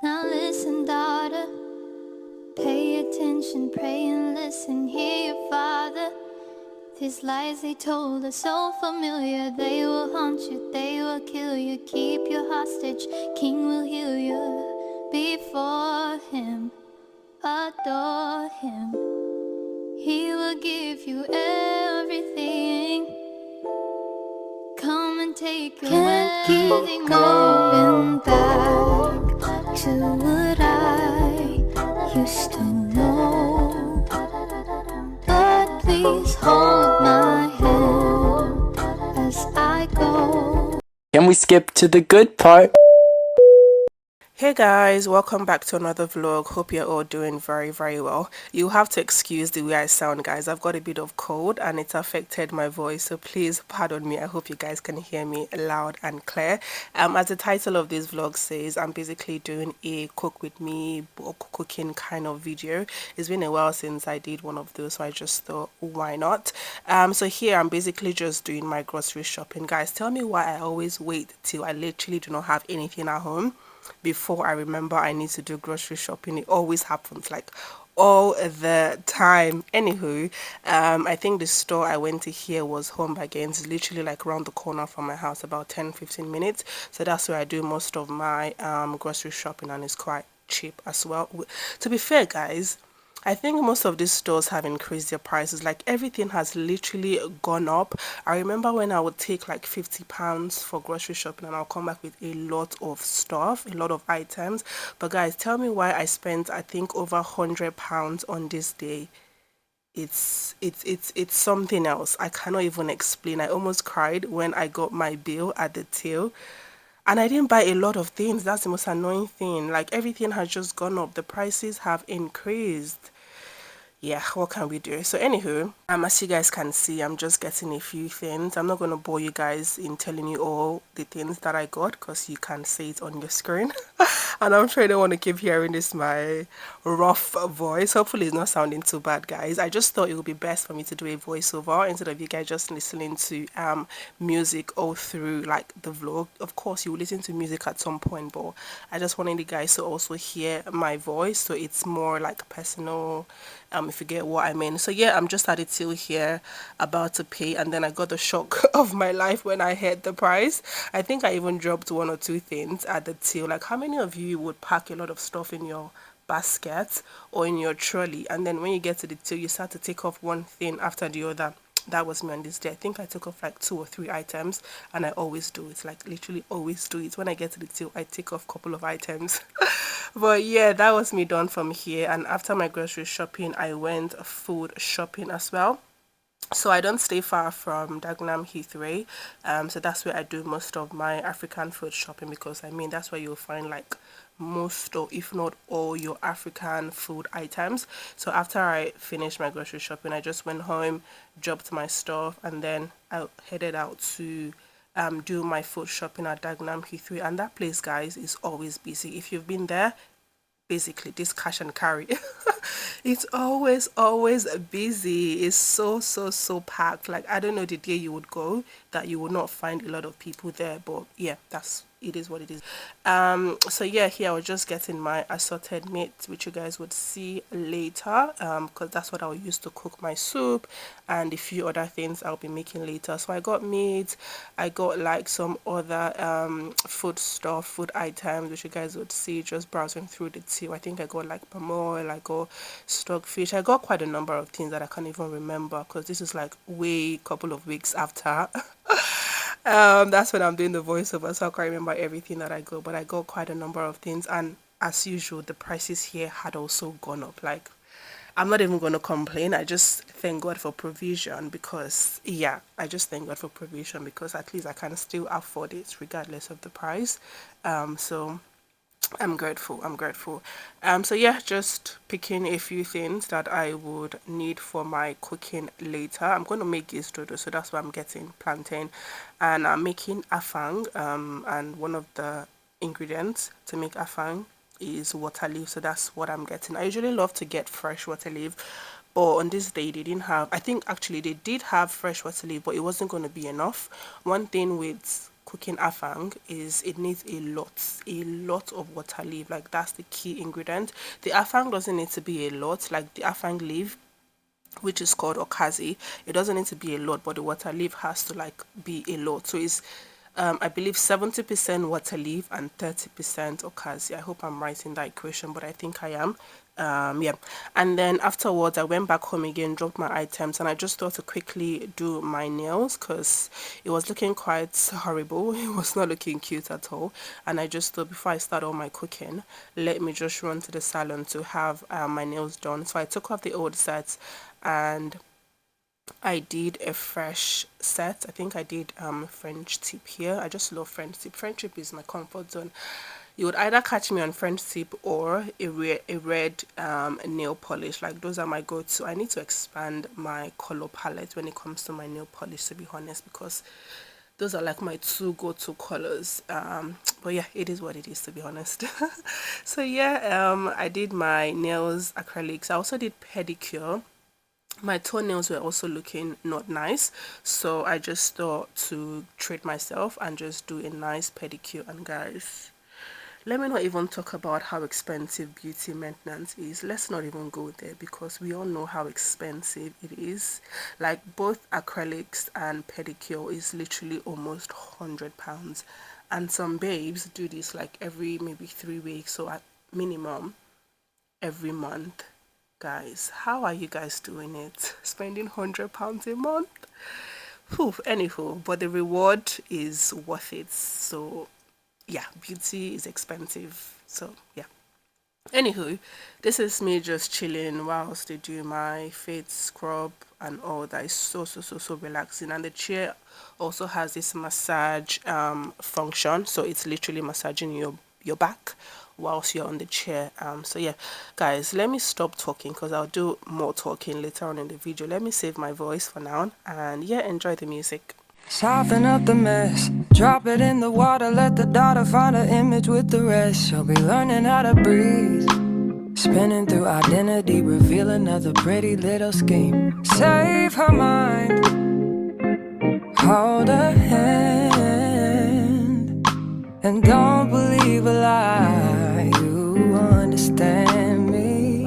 Now listen, daughter, pay attention, pray and listen, hear your father. These lies they told are so familiar, they will haunt you, they will kill you, keep you hostage, king will heal you. Before him, adore him, he will give you everything. Come and take your wedding going back to what I used to know. But please hold my hand as I go. Can we skip to the good part? Hey guys, welcome back to another vlog. Hope you're all doing very well. You have to excuse the way I sound, guys. I've got a bit of cold and it's affected my voice, so please pardon me. I hope you guys can hear me loud and clear. As the title of this vlog says, I'm basically doing a cook with me or cooking kind of video. It's been a while since I did one of those, so I just thought, why not? So here I'm basically just doing my grocery shopping. Guys, tell me why I always wait till I literally do not have anything at home before I remember I need to do grocery shopping. It always happens, like all the time. Anywho, I think the store I went to here was Home Bargains. It's literally like around the corner from my house, about 10-15 minutes. So that's where I do most of my grocery shopping, and it's quite cheap as well. To be fair, guys, I think most of these stores have increased their prices. Like everything has literally gone up. I remember when I would take like £50 for grocery shopping and I'll come back with a lot of stuff, a lot of items. But guys, tell me why I spent I think over £100 on this day. It's something else. I cannot even explain. I almost cried when I got my bill at the till. And I didn't buy a lot of things. That's the most annoying thing. Like everything has just gone up. The prices have increased. Yeah, what can we do? So anywho, as you guys can see, I'm just getting a few things. I'm not going to bore you guys in telling you all the things that I got because you can see it on your screen. And I'm sure you don't want to keep hearing this my rough voice. Hopefully it's not sounding too bad, guys. I just thought it would be best for me to do a voiceover instead of you guys just listening to music all through like the vlog. Of course you will listen to music at some point, but I just wanted you guys to also hear my voice, so it's more like personal, if you get what I mean. So yeah, I'm just at the till here about to pay, and then I got the shock of my life when I heard the price. I think I even dropped one or two things at the till. Like, how many of you would pack a lot of stuff in your basket or in your trolley, and then when you get to the till you start to take off one thing after the other? That was me on this day. I think I took off like 2 or 3 items, and I always do it, like literally always do it. When I get to the till I take off a couple of items. But yeah, that was me done from here. And after my grocery shopping I went food shopping as well. So I don't stay far from Dagenham Heathrow, so that's where I do most of my African food shopping, because I mean that's where you'll find like most, or if not all, your African food items. So after I finished my grocery shopping, I just went home, dropped my stuff, and then I headed out to do my food shopping at Dagenham Heathrow. And that place, guys, is always busy. If you've been there, basically this cash and carry, it's always busy. It's so packed. Like, I don't know the day you would go that you would not find a lot of people there, but yeah, that's it, is what it is. So yeah, here I was just getting my assorted meat, which you guys would see later, because that's what I'll use to cook my soup and a few other things I'll be making later. So I got meat, I got like some other food items, which you guys would see just browsing through the till. I think I got like palm oil, I got stockfish, I got quite a number of things that I can't even remember because this is like way couple of weeks after. That's when I'm doing the voiceover, so I can't remember everything that I got, but I got quite a number of things. And as usual, the prices here had also gone up. Like, I'm not even going to complain. I just thank God for provision, because yeah, I just thank God for provision because at least I can still afford it regardless of the price. So I'm grateful. So yeah, just picking a few things that I would need for my cooking later. I'm going to make this dodo, so that's why I'm getting plantain, and I'm making afang. And one of the ingredients to make afang is water leaf, so that's what I'm getting. I usually love to get fresh water leaf, but on this day they didn't have. I think actually they did have fresh water leaf, but it wasn't going to be enough. One thing with cooking afang is it needs a lot of water leaf. Like that's the key ingredient. The afang doesn't need to be a lot. Like the afang leaf, which is called okazi, it doesn't need to be a lot, but the water leaf has to like be a lot. So it's I believe 70% water leaf and 30% okazi. I hope I'm right in that equation, but I think I am. Yeah. And then afterwards I went back home again, dropped my items, and I just thought to quickly do my nails because it was looking quite horrible. It was not looking cute at all, and I just thought before I start all my cooking, let me just run to the salon to have my nails done. So I took off the old sets and I did a fresh set. I think I did French tip here. I just love French tip. French tip is my comfort zone. You would either catch me on French tip or a red nail polish. Like those are my go-to. I need to expand my color palette when it comes to my nail polish, to be honest, because those are like my two go-to colors. But yeah, it is what it is, to be honest. So yeah, I did my nails acrylics. I also did pedicure. My toenails were also looking not nice, so I just thought to treat myself and just do a nice pedicure. And guys, let me not even talk about how expensive beauty maintenance is. Let's not even go there because we all know how expensive it is. Like both acrylics and pedicure is literally almost £100, and some babes do this like every maybe 3 weeks, so at minimum every month. Guys, how are you guys doing it? Spending £100 a month? Whew, anywho, but the reward is worth it. So yeah, beauty is expensive. So yeah. Anywho, this is me just chilling whilst they do my face scrub and all that. Is so relaxing. And the chair also has this massage function, so it's literally massaging your back whilst you're on the chair. So yeah, guys, let me stop talking because I'll do more talking later on in the video. Let me save my voice for now, and yeah, enjoy the music. Soften up the mess, drop it in the water, let the daughter find her image with the rest. She'll be learning how to breathe, spinning through identity, reveal another pretty little scheme. Save her mind, hold her hand, and don't believe a lie, you understand me.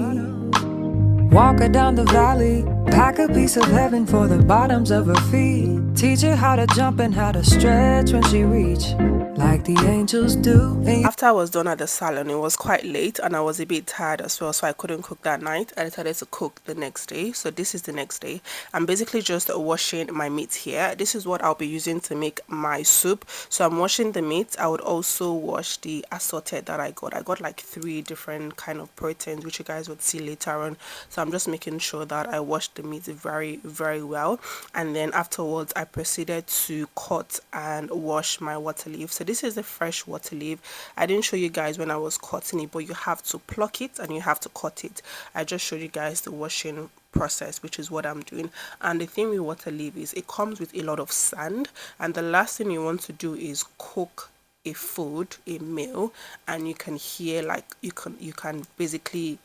Walk her down the valley, pack a piece of heaven for the bottoms of her feet. Teach her how to jump and how to stretch when she reach, like the angels do. After I was done at the salon, it was quite late and I was a bit tired as well, so I couldn't cook that night. I decided to cook the next day. So this is the next day. I'm basically just washing my meat here. This is what I'll be using to make my soup. So I'm washing the meat. I would also wash the assorted that I got. I got like 3 different kind of proteins, which you guys would see later on. So I'm just making sure that I wash the meat very well, and then afterwards I proceeded to cut and wash my water leaf. So this is the fresh water leaf. I didn't show you guys when I was cutting it, but you have to pluck it and you have to cut it. I just showed you guys the washing process, which is what I'm doing. And the thing with water leaf is it comes with a lot of sand, and the last thing you want to do is cook a food, a meal, and you can hear like you can basically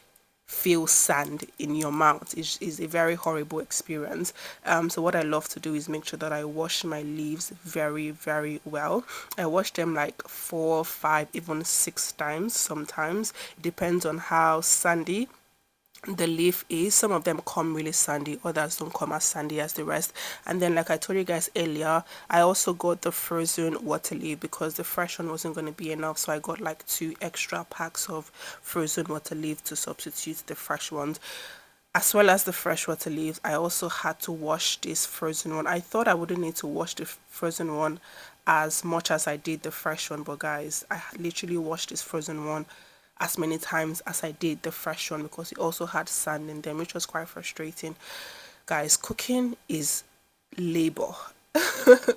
feel sand in your mouth. Is a very horrible experience. So what I love to do is make sure that I wash my leaves very well. I wash them like 4, 5, even 6 times sometimes. It depends on how sandy the leaf is. Some of them come really sandy, others don't come as sandy as the rest. And then like I told you guys earlier, I also got the frozen water leaf because the fresh one wasn't going to be enough, so I got like 2 extra packs of frozen water leaf to substitute the fresh ones. As well as the fresh water leaves, I also had to wash this frozen one. I thought I wouldn't need to wash the frozen one as much as I did the fresh one, but guys, I literally washed this frozen one as many times as I did the fresh one because it also had sand in them, which was quite frustrating. Guys, cooking is labor.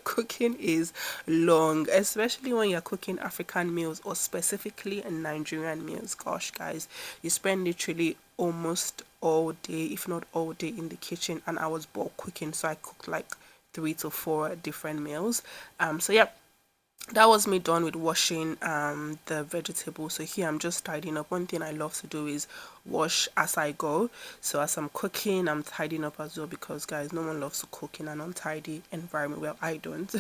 Cooking is long, especially when you're cooking African meals or specifically Nigerian meals. Gosh, guys, you spend literally almost all day, if not all day, in the kitchen, and I was bored cooking, so I cooked like 3 to 4 different meals. So yeah, that was me done with washing the vegetables. So here I'm just tidying up. One thing I love to do is wash as I go. So as I'm cooking, I'm tidying up as well, because guys, no one loves to cook in an untidy environment. Well, I don't.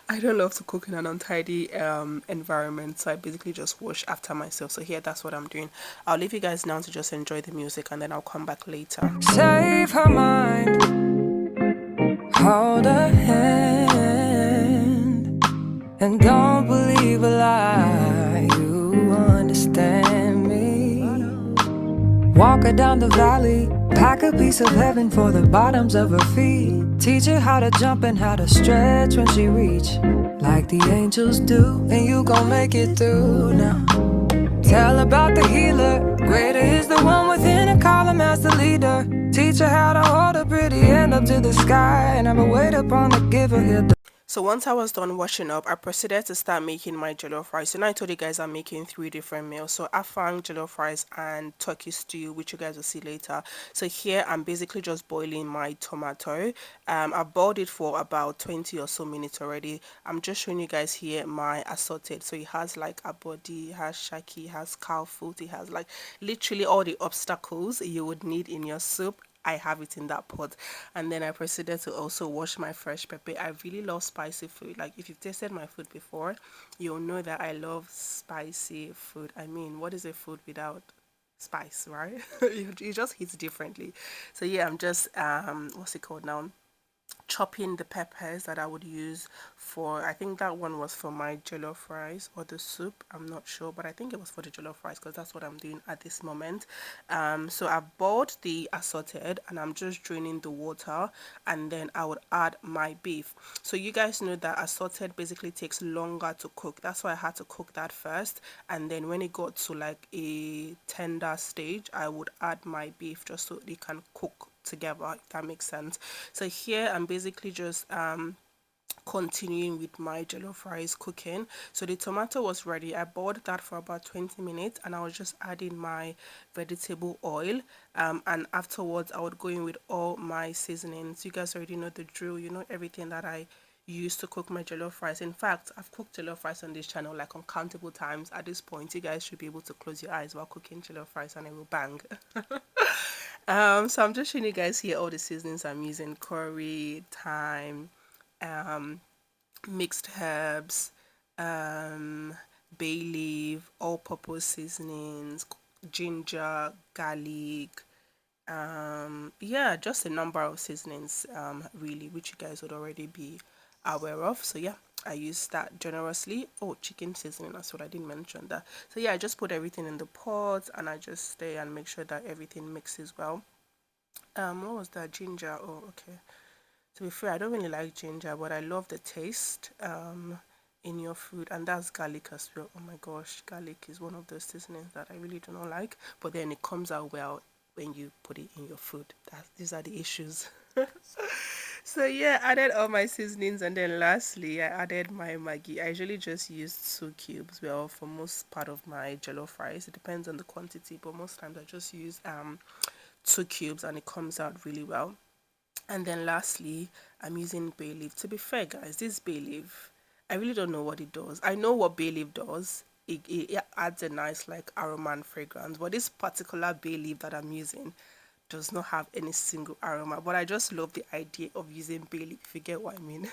I don't love to cook in an untidy environment, so I basically just wash after myself. So here, that's what I'm doing. I'll leave you guys now to just enjoy the music, and then I'll come back later. Save her mind, hold her hand, and don't believe a lie. You understand me. Walk her down the valley, pack a piece of heaven for the bottoms of her feet. Teach her how to jump and how to stretch when she reach, like the angels do, and you gon' make it through now. Tell about the healer, greater is the one within, and call him as the leader. Teach her how to hold a pretty end up to the sky, and never wait upon the giver. He'll So once I was done washing up, I proceeded to start making my jollof rice. So now I told you guys I'm making 3 different meals. So afang, jollof rice, and turkey stew, which you guys will see later. So here I'm basically just boiling my tomato. I've boiled it for about 20 or so minutes already. I'm just showing you guys here my assorted. So it has like a body, it has shaki, it has cow foot, it has like literally all the obstacles you would need in your soup. I have it in that pot. And then I proceeded to also wash my fresh pepper. I really love spicy food. Like, if you've tasted my food before, you'll know that I love spicy food. I mean, what is a food without spice, right? It just hits differently. So yeah, I'm just what's it called now, chopping the peppers that I would use for, I think that one was for my jollof rice or the soup, I'm not sure, but I think it was for the jollof rice, because that's what I'm doing at this moment. So I've boiled the assorted, and I'm just draining the water, and then I would add my beef. So you guys know that assorted basically takes longer to cook. That's why I had to cook that first, and then when it got to like a tender stage, I would add my beef just so it can cook together, if that makes sense. So here I'm basically just continuing with my jollof rice cooking. So the tomato was ready. I boiled that for about 20 minutes, and I was just adding my vegetable oil, and afterwards I would go in with all my seasonings. You guys already know the drill, you know everything that I use to cook my jollof rice. In fact, I've cooked jollof rice on this channel like uncountable times. At this point, you guys should be able to close your eyes while cooking jollof rice and it will bang. So I'm just showing you guys here all the seasonings I'm using: curry, thyme, um, mixed herbs, um, bay leaf, all-purpose seasonings, ginger, garlic, yeah, just a number of seasonings, really, which you guys would already be aware of. So yeah, I use that generously. Oh, chicken seasoning, that's what I didn't mention that. So yeah, I just put everything in the pot, and I just stay and make sure that everything mixes well. What was that? Ginger. Oh, okay. To be fair, I don't really like ginger, but I love the taste in your food, and that's garlic as well. Oh my gosh, garlic is one of those seasonings that I really do not like, but then it comes out well when you put it in your food. These are the issues. So yeah, added all my seasonings, and then lastly I added my Maggi. I usually just use 2 cubes, well, for most part of my jollof rice. It depends on the quantity, but most times I just use 2 cubes, and it comes out really well. And then lastly, I'm using bay leaf. To be fair, guys, this bay leaf, I really don't know what it does. I know what bay leaf does. It adds a nice like aroma and fragrance, but this particular bay leaf that I'm using does not have any single aroma, but I just love the idea of using bay leaf, if you get what I mean.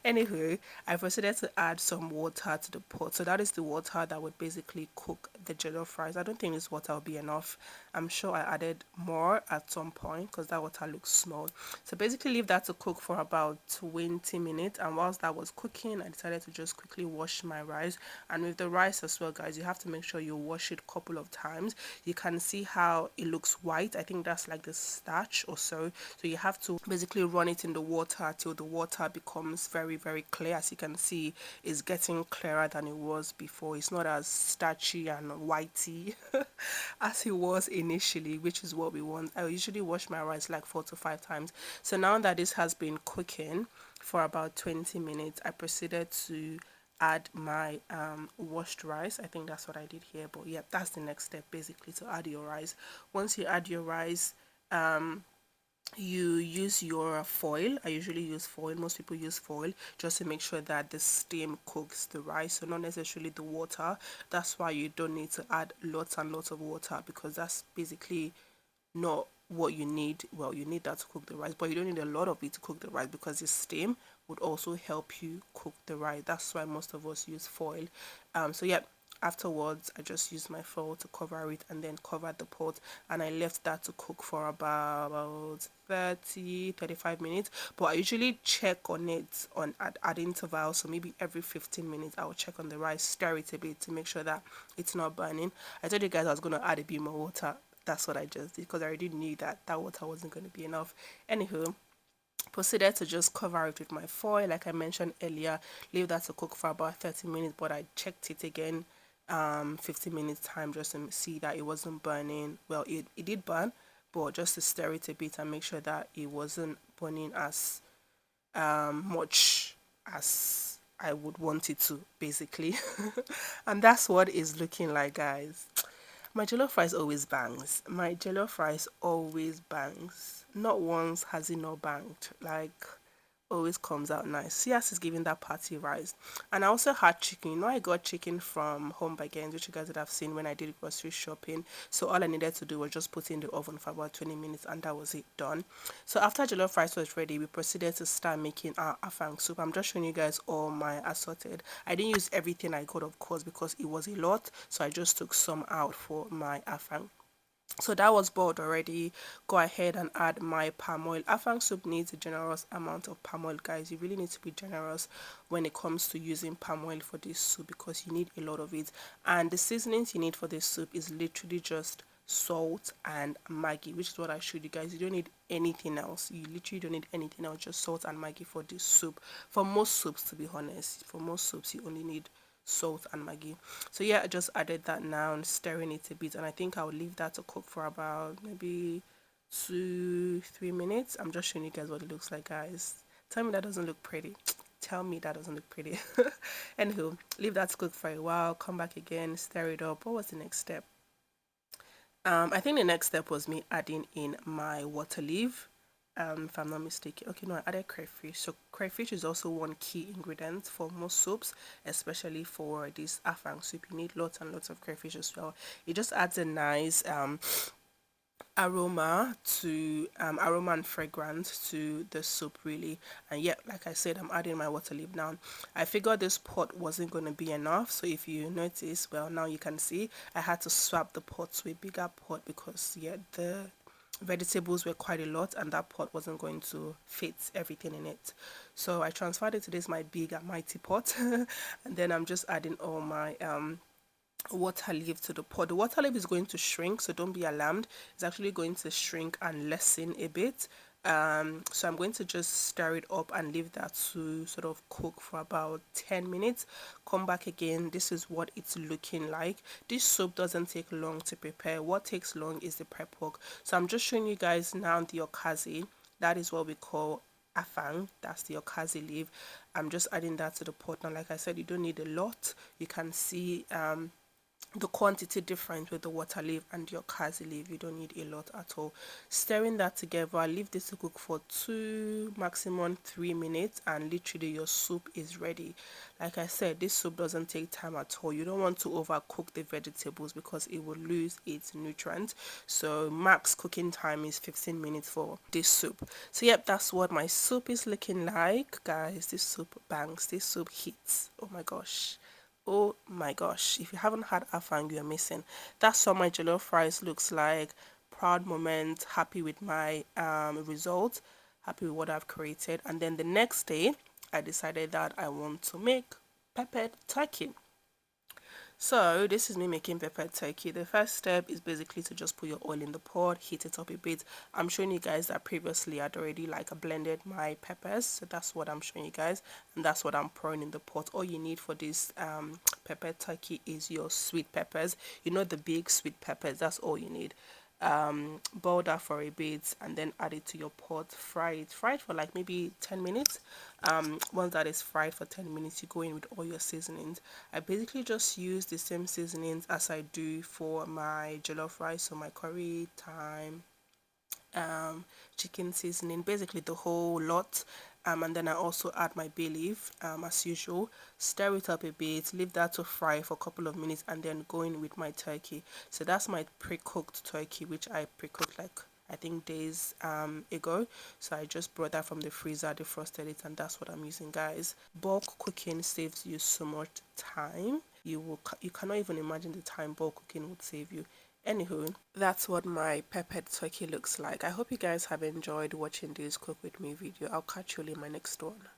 Anyway, I proceeded to add some water to the pot. So that is the water that would basically cook the jollof rice. I don't think this water will be enough. I'm sure I added more at some point because that water looks small. So basically leave that to cook for about 20 minutes, and whilst that was cooking, I decided to just quickly wash my rice. And with the rice as well, guys, you have to make sure you wash it a couple of times. You can see how it looks white. I think that's like the starch or so. So you have to basically run it in the water till the water becomes very, very clear. As you can see, it's getting clearer than it was before. It's not as starchy and whitey as it was initially, which is what we want. I usually wash my rice like 4 to 5 times. So now that this has been cooking for about 20 minutes, I proceeded to add my washed rice. I think that's what I did here, but yeah, that's the next step, basically, to add your rice. Once you add your rice, you use your foil. I usually use foil. Most people use foil just to make sure that the steam cooks the rice, so not necessarily the water. That's why you don't need to add lots and lots of water, because that's basically not what you need. Well, you need that to cook the rice, but you don't need a lot of it to cook the rice, because the steam would also help you cook the rice. That's why most of us use foil. So yeah, afterwards I just used my foil to cover it and then covered the pot, and I left that to cook for about 35 minutes. But I usually check on it at intervals, so maybe every 15 minutes I'll check on the rice, stir it a bit to make sure that it's not burning. I told you guys I was going to add a bit more water. That's what I just did, because I already knew that water wasn't going to be enough. Anywho, proceeded to just cover it with my foil, like I mentioned earlier, leave that to cook for about 30 minutes. But I checked it again 15 minutes time, just to see that it wasn't burning. Well, it did burn, but just to stir it a bit and make sure that it wasn't burning as much as I would want it to, basically. And that's what it's looking like, guys. My jollof rice always bangs. My jollof rice always bangs. Not once has it not banged. Like, always comes out nice. CS is giving that party rice. And I also had chicken. You know, I got chicken from Home Bargains, which you guys would have seen when I did grocery shopping. So all I needed to do was just put it in the oven for about 20 minutes, and that was it, done. So after jollof rice was ready, we proceeded to start making our afang soup. I'm just showing you guys all my assorted. I didn't use everything I got, of course, because it was a lot. So I just took some out for my afang. So that was boiled already. Go ahead and add my palm oil. Afang soup needs a generous amount of palm oil, guys. You really need to be generous when it comes to using palm oil for this soup, because you need a lot of it. And the seasonings you need for this soup is literally just salt and Maggi, which is what I showed you guys. You don't need anything else. You literally don't need anything else, just salt and Maggi for this soup. For most soups, to be honest, for most soups you only need salt and Maggi. So yeah, I just added that now and stirring it a bit, and I think I'll leave that to cook for about maybe 2-3 minutes. I'm just showing you guys what it looks like, guys. Tell me that doesn't look pretty. Tell me that doesn't look pretty. Anywho, leave that to cook for a while, come back again, stir it up. What was the next step? I think the next step was me adding in my water leaf, if I'm not mistaken. Okay, no, I added crayfish. So crayfish is also one key ingredient for most soups, especially for this afang soup. You need lots and lots of crayfish as well. It just adds a nice aroma and fragrance to the soup, really. And yeah, like I said, I'm adding my water leaf now. I figured this pot wasn't going to be enough, so if you notice, well, now you can see I had to swap the pot to a bigger pot, because yeah, the vegetables were quite a lot and that pot wasn't going to fit everything in it. So I transferred it to this my big and mighty pot. And then I'm just adding all my water leaf to the pot. The water leaf is going to shrink, so don't be alarmed. It's actually going to shrink and lessen a bit. So I'm going to just stir it up and leave that to sort of cook for about 10 minutes. Come back again. This is what it's looking like. This soup doesn't take long to prepare. What takes long is the prep work. So I'm just showing you guys now the okazi. That is what we call afang. That's the okazi leaf. I'm just adding that to the pot now. Like I said, you don't need a lot. You can see the quantity difference with the water leaf and your okazi leaf. You don't need a lot at all. Stirring that together, I leave this to cook for 2 maximum 3 minutes, and literally your soup is ready. Like I said, this soup doesn't take time at all. You don't want to overcook the vegetables because it will lose its nutrients. So max cooking time is 15 minutes for this soup. So yep, that's what my soup is looking like, guys. This soup bangs. This soup hits. Oh my gosh. Oh my gosh, if you haven't had afang, you're missing. That's what my jollof rice looks like. Proud moment, happy with my result, happy with what I've created. And then the next day I decided that I want to make peppered turkey. So this is me making peppered turkey. The first step is basically to just put your oil in the pot, heat it up a bit. I'm showing you guys that previously I'd already blended my peppers, so that's what I'm showing you guys, and that's what I'm pouring in the pot. All you need for this peppered turkey is your sweet peppers. You know, the big sweet peppers. That's all you need. Boil that for a bit and then add it to your pot. Fry it for like maybe 10 minutes. Once that is fried for 10 minutes, you go in with all your seasonings. I basically just use the same seasonings as I do for my jollof rice, so my curry, thyme, chicken seasoning, basically the whole lot. And then I also add my bay leaf, as usual, stir it up a bit, leave that to fry for a couple of minutes, and then go in with my turkey. So that's my pre-cooked turkey, which I pre-cooked like I think days ago. So I just brought that from the freezer, defrosted it, and that's what I'm using, guys. Bulk cooking saves you so much time. You cannot even imagine the time bulk cooking would save you. Anywho, that's what my peppered turkey looks like. I hope you guys have enjoyed watching this cook with me video. I'll catch you in my next one.